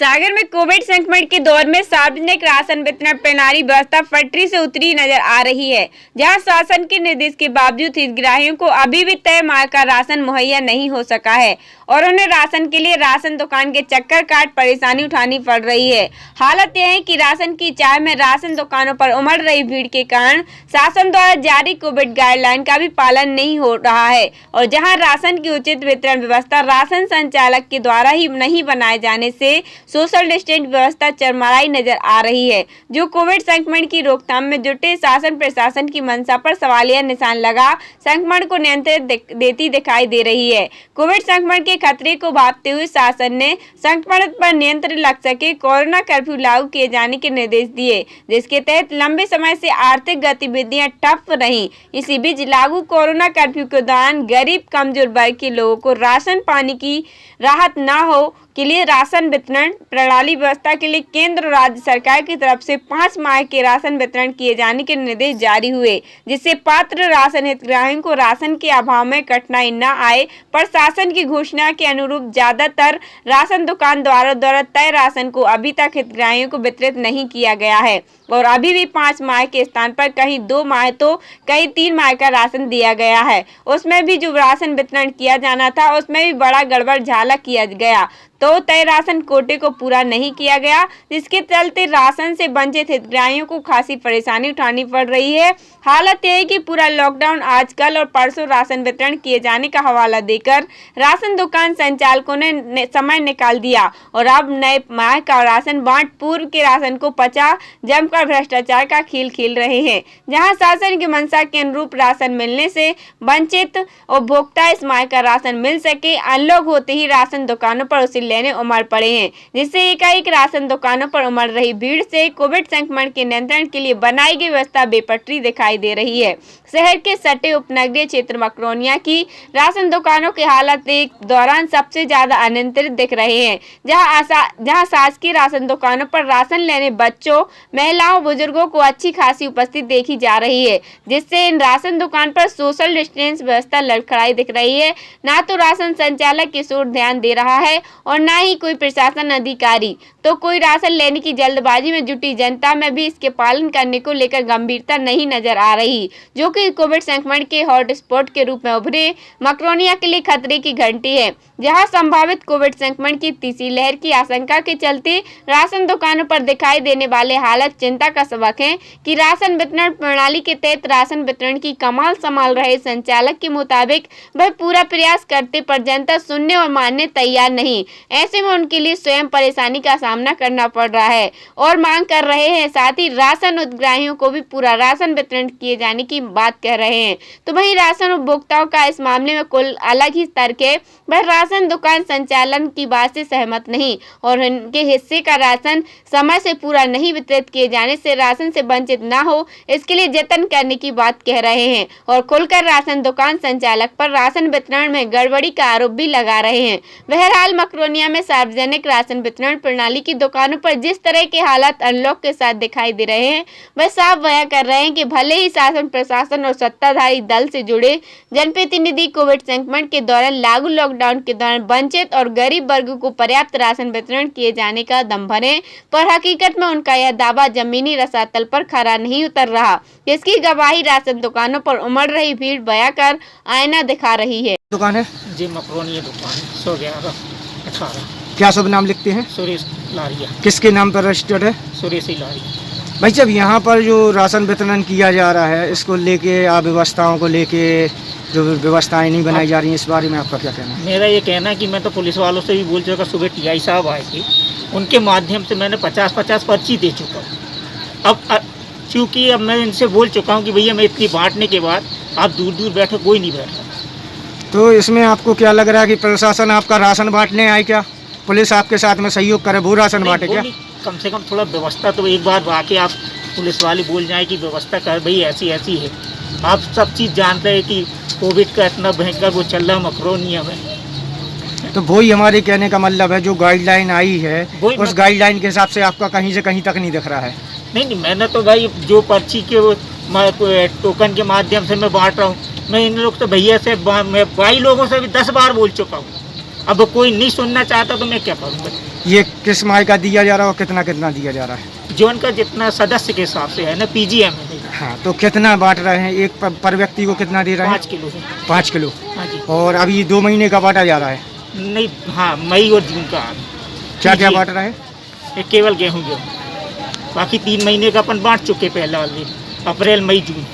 सागर में कोविड संक्रमण के दौर में सार्वजनिक राशन वितरण प्रणाली व्यवस्था पटरी से उतरी नजर आ रही है, जहां शासन के निर्देश के बावजूद हितग्राहियों को अभी भी तय माह का राशन मुहैया नहीं हो सका है और उन्हें राशन के लिए राशन दुकान के चक्कर काट परेशानी उठानी पड़ रही है। हालत यह है कि राशन की चाह में राशन दुकानों पर उमड़ रही भीड़ के कारण शासन द्वारा जारी कोविड गाइडलाइन का भी पालन नहीं हो रहा है और जहां राशन की उचित वितरण व्यवस्था राशन संचालक के द्वारा ही नहीं बनाए जाने से सोशल डिस्टेंस व्यवस्था चरमराई नजर आ रही है, जो कोविड संक्रमण की रोकथाम में जुटे शासन प्रशासन की मंशा पर सवालिया निशान लगा संक्रमण को नियंत्रित देती दिखाई दे रही है। कोविड संक्रमण के खतरे को भांपते हुए शासन ने संक्रमण पर नियंत्रण लग सके कोरोना कर्फ्यू लागू किए जाने के निर्देश दिए, जिसके तहत लंबे समय से आर्थिक गतिविधियां ठप रहीं। इसी बीच लागू कोरोना कर्फ्यू के दौरान गरीब कमजोर वर्ग के लोगों को राशन पानी की राहत न हो के लिए राशन वितरण प्रणाली व्यवस्था के लिए केंद्र और राज्य सरकार की तरफ से 5 माह के राशन वितरण किए जाने के निर्देश जारी हुए, जिससे पात्र राशन हितग्राहियों को राशन के अभाव में कठिनाई न आए। प्रशासन की घोषणा के अनुरूप ज्यादातर राशन दुकान द्वारा तय राशन को अभी तक हितग्राहियों को वितरित नहीं किया गया है और अभी भी 5 माह के स्थान पर कहीं 2 माह तो कहीं 3 माह का राशन दिया गया है। उसमें भी जो राशन वितरण किया जाना था उसमें भी बड़ा गड़बड़ झाला किया गया, तो तय राशन कोटे को पूरा नहीं किया गया, जिसके चलते राशन से वंचित हितग्राहियों को खासी परेशानी उठानी पड़ रही है। हालत यह है कि पूरा लॉकडाउन आज कल और परसों राशन वितरण किए जाने का हवाला देकर राशन दुकान संचालकों ने समय निकाल दिया और अब नए माह का राशन बांट पूर्व के राशन को पचा जमकर भ्रष्टाचार का खेल खेल रहे हैं, जहां शासन की मंशा के अनुरूप राशन मिलने से वंचित उपभोक्ता इस माह का राशन मिल सके, अनलॉक होते ही राशन दुकानों पर उसे लेने उमड़ पड़े हैं, जिससे एकाएक राशन दुकानों पर उमड़ रही भीड़ से कोविड संक्रमण के नियंत्रण के लिए बनाई गई व्यवस्था बेपटरी दिखाई दे रही है। शहर के सटे उपनगरीय क्षेत्र मकरोनिया की राशन दुकानों की हालत एक दौरान सबसे ज्यादा अनियंत्रित दिख रहे हैं, जहां शासकीय राशन दुकानों पर राशन लेने बच्चों, महिलाओं, बुजुर्गों को अच्छी खासी उपस्थिति देखी जा रही है, जिससे इन राशन दुकान पर सोशल डिस्टेंस व्यवस्था लड़खड़ाई दिख रही है। ना तो राशन संचालक इस ओर ध्यान दे रहा है और ना ही कोई प्रशासन अधिकारी, तो कोई राशन लेने की जल्दबाजी में जुटी जनता में भी इसके पालन करने को लेकर गंभीरता नहीं नजर आ रही, जो कि कोविड संक्रमण के हॉटस्पॉट के रूप में उभरे मकरोनिया के लिए खतरे की घंटी है, जहां संभावित कोविड संक्रमण की तीसरी लहर की आशंका के चलते राशन दुकानों पर दिखाई देने वाले हालत चिंता का सबक है कि राशन वितरण प्रणाली के तहत राशन वितरण की कमाल संभाल रहे संचालक के मुताबिक वह पूरा प्रयास करते पर जनता सुनने और मानने तैयार नहीं। ऐसे में उनके लिए स्वयं परेशानी का सामना करना पड़ रहा है और मांग कर रहे हैं, साथ ही राशन हितग्राहियों को भी पूरा राशन वितरण किए जाने की बात कह रहे हैं। तो वहीं राशन उपभोक्ताओं का इस मामले में कुल अलग ही तर्क है। वह राशन दुकान संचालन की बात से सहमत नहीं और उनके हिस्से का राशन समय से पूरा नहीं वितरित किए जाने से राशन से वंचित न हो, इसके लिए जतन करने की बात कह रहे हैं और खुलकर राशन दुकान संचालक पर राशन वितरण में गड़बड़ी का आरोप भी लगा रहे हैं। बहरहाल मकरोनिया में सार्वजनिक राशन वितरण प्रणाली की दुकानों पर जिस तरह के हालात अनलॉक के साथ दिखाई दे रहे हैं, वह साफ बयां कर रहे हैं कि भले ही शासन प्रशासन और सत्ताधारी दल से जुड़े जनप्रतिनिधि कोविड संक्रमण के दौरान लागू लॉकडाउन के दौरान वंचित और गरीब वर्ग को पर्याप्त राशन वितरण किए जाने का दम भरे, पर हकीकत में उनका यह दावा जमीनी रसातल पर खरा नहीं उतर रहा, जिसकी गवाही राशन दुकानों पर उमड़ रही भीड़ बयां कर आईना दिखा रही है। दुकान है जी मकरोनिया दुकान 111-18। क्या शुभ नाम लिखते हैं? सुरेश लारिया। किसके नाम पर रजिस्टर्ड है? सुरेश लारिया। भाई जब यहाँ पर जो राशन वितरण किया जा रहा है, इसको लेके आप व्यवस्थाओं को लेके जो व्यवस्थाएं नहीं बनाई जा रही हैं, इस बारे में आपका क्या कहना है? मेरा ये कहना है कि मैं तो पुलिस वालों से भी बोल चुका, सुबह टीआई साहब आए थे, उनके माध्यम से मैंने 50-50 पर्ची दे चुका हूँ। अब चूँकि अब मैं इनसे बोल चुका हूँ कि भैया मैं इतनी बांटने के बाद आप दूर दूर बैठे, कोई नहीं बैठा। तो इसमें आपको क्या लग रहा है कि प्रशासन आपका राशन बांटने आए क्या? पुलिस आपके साथ में सहयोग करे, वो राशन बांटे क्या? कम से कम थोड़ा व्यवस्था तो एक बार आके आप पुलिस वाले बोल जाए कि व्यवस्था कर भाई ऐसी ऐसी है। आप सब चीज़ जानते हैं कि कोविड का इतना भयंकर वो चल रहा है मकरोनिया में। तो वही हमारे कहने का मतलब है, जो गाइडलाइन आई है उस गाइडलाइन के हिसाब से आपका कहीं से कहीं तक नहीं दिख रहा है। नहीं, मैंने तो भाई जो पर्ची के टोकन के माध्यम से मैं बांट रहा हूँ, मैं इन लोग से भैया से मैं 22 लोगों से भी 10 बार बोल चुका हूँ अब कोई नहीं सुनना चाहता तो मैं क्या करूँगा। ये किस माह का दिया जा रहा है और कितना कितना दिया जा रहा है? जो उनका जितना सदस्य के हिसाब से है ना, PGM है। हाँ, तो कितना बांट रहे हैं? एक पर व्यक्ति को कितना दे रहे हैं? 5 किलो से। 5 किलो। हाँ जी। और अभी 2 महीने का बांटा जा रहा है? नहीं, हाँ, मई और जून का। क्या क्या बांट रहा है? ये केवल गेहूँ, बाकी 3 महीने का अपन बांट चुके पहले वाले, अप्रैल मई जून।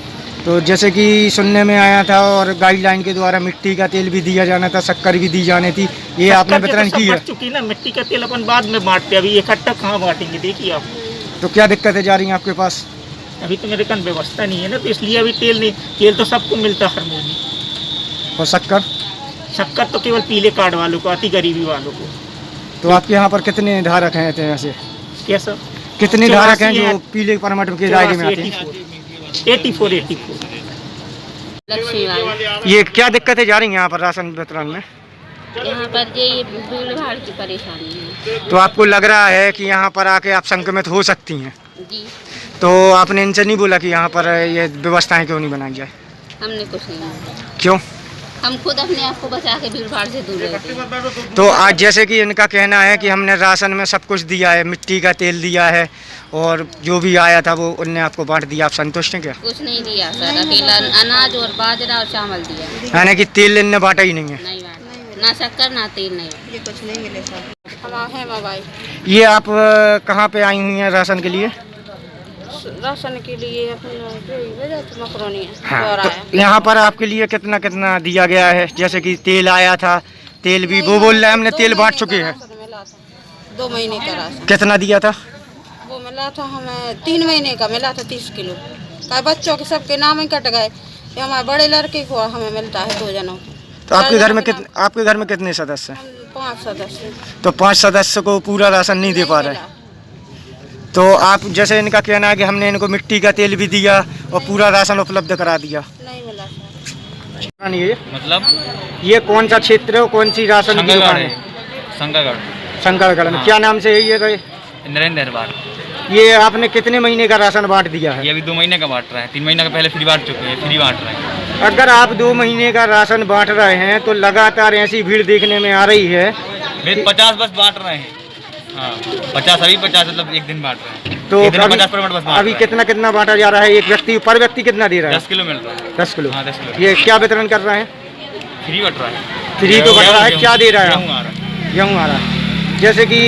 तो जैसे कि सुनने में आया था और गाइडलाइन के द्वारा मिट्टी का तेल भी दिया जाना था, शक्कर भी दी जानी थी, ये आपने वितरण की है? चुकी ना, मिट्टी का तेल अपन बाद में बांटते, अभी इकट्ठा कहाँ बांटेंगे, देखिए आप। तो क्या दिक्कतें जा रही हैं आपके पास? अभी तो मेरे कान व्यवस्था नहीं है ना, तो इसलिए अभी तेल नहीं। तेल तो सबको मिलता हर महीने। और शक्कर? शक्कर तो केवल पीले कार्ड वालों को, अति गरीबी वालों को। तो आपके यहाँ पर कितने धारक हैं ऐसे? कैसा? कितने धारक हैं जो पीले परमिट के दायरे में आते हैं? 84। लक्ष्मी बाई। ये क्या दिक्कतें जा रही हैं यहाँ पर राशन वितरण में? यहाँ पर ये भीड़ भाड़ की परेशानी है तो आपको लग रहा है कि यहाँ पर आके आप संक्रमित हो सकती हैं? जी। तो आपने इनसे नहीं बोला कि यहाँ पर ये व्यवस्थाएं क्यों नहीं बनाई जाए? हमने कुछ नहीं बोला। क्यों? हम खुद अपने आप को बचा के भीड़ भाड़ से दूर रहते हैं। तो आज जैसे कि इनका कहना है कि हमने राशन में सब कुछ दिया है, मिट्टी का तेल दिया है और जो भी आया था वो उनने आपको बांट दिया, आप संतुष्ट हैं क्या? कुछ नहीं दिया सर, अकेला अनाज और बाजरा और चावल दिया। यानी कि तेल इनने बांटा ही नहीं है? नहीं बांटा, ना शक्कर ना तेल नहीं बांटा। ये कुछ नहीं मिले सर। हम है मोबाइल। ये आप कहाँ पे आई हुई हैं राशन के लिए? राशन के लिए मकरोनी हाँ, तो यहाँ पर आपके लिए कितना कितना दिया गया है? जैसे कि तेल आया था, तेल भी वो बोल रहे हैं हमने तेल बांट चुके हैं। 2 महीने का राशन कितना दिया था? वो मिला था हमें 3 महीने का मिला था 30 किलो का। बच्चों के सबके नाम ही कट गए। ये हमारे बड़े लड़के को हमें मिलता है 2 जनों को। तो आपके घर में कितने सदस्य हैं? 5 सदस्य। तो 5 सदस्य को पूरा राशन नहीं दे पा रहे? तो आप जैसे इनका कहना है कि हमने इनको मिट्टी का तेल भी दिया और पूरा राशन उपलब्ध करा दिया, नहीं मिला सर। ये मतलब ये कौन सा क्षेत्र है, कौन सी राशन की दुकान है? शंकरगढ़ में। क्या नाम से है ये? नरेंद्र दरबार। ये आपने कितने महीने का राशन बांट दिया है? ये अभी 2 महीने का बांट रहा है, 3 महीने का पहले फ्री बांट चुके हैं, फ्री बांट रहे हैं। अगर आप 2 महीने का राशन बांट रहे हैं तो लगातार ऐसी भीड़ देखने में आ रही है। 50 बस बांट रहे हैं। हाँ, 50 अभी 50 मतलब एक दिन बांट रहे हैं। तो एक दिन 50 परमिट बस बांट अभी रहे हैं। कितना कितना बांटा जा रहा है? एक व्यक्ति पर व्यक्ति कितना दे रहा है? 10 किलो मिल रहा है। 10 किलो। हाँ, 10 किलो। ये क्या वितरण कर रहे हैं? फ्री बट रहा है। फ्री तो बट रहा है, क्या दे रहा है? गेहूं आ रहा है। गेहूँ आ रहा है। जैसे कि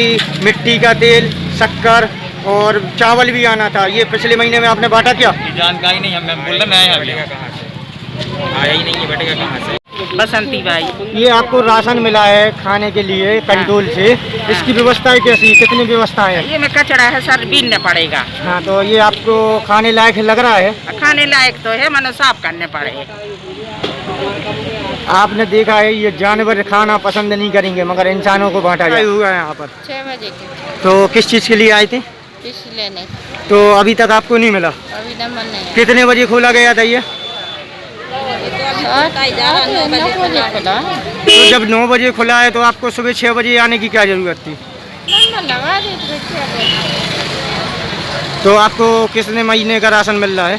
मिट्टी का तेल, शक्कर और चावल भी आना था, ये पिछले महीने में आपने बांटा क्या? ये जानकारी नहीं, हम बोल रहे मैं आया ही नहीं है, बैठेगा कहाँ से? बसंती बाई। ये आपको राशन मिला है खाने के लिए कंट्रोल से, इसकी व्यवस्थाएं कैसी, कितनी व्यवस्थाएं हैं? ये में कचरा है सर, बीनना पड़ेगा। हाँ, तो ये आपको खाने लायक लग रहा है? खाने लायक तो है, मनो साफ करने पड़े। आपने देखा है ये जानवर खाना पसंद नहीं करेंगे मगर इंसानों को बांटा जाए हुआ है यहाँ पर। 6 बजे के तो किस चीज़ के लिए आए थे? लेने। तो अभी तक आपको नहीं मिला? अभी नंबर नहीं। कितने बजे खोला गया था ये? 9 बजे खुला। तो जब 9 बजे खुला है तो आपको सुबह 6 बजे आने की क्या ज़रूरत थी? नंबर लगा देते तो आपको कितने महीने का राशन मिल रहा है?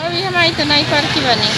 अभी हमारी तो नई पर्ची बनी।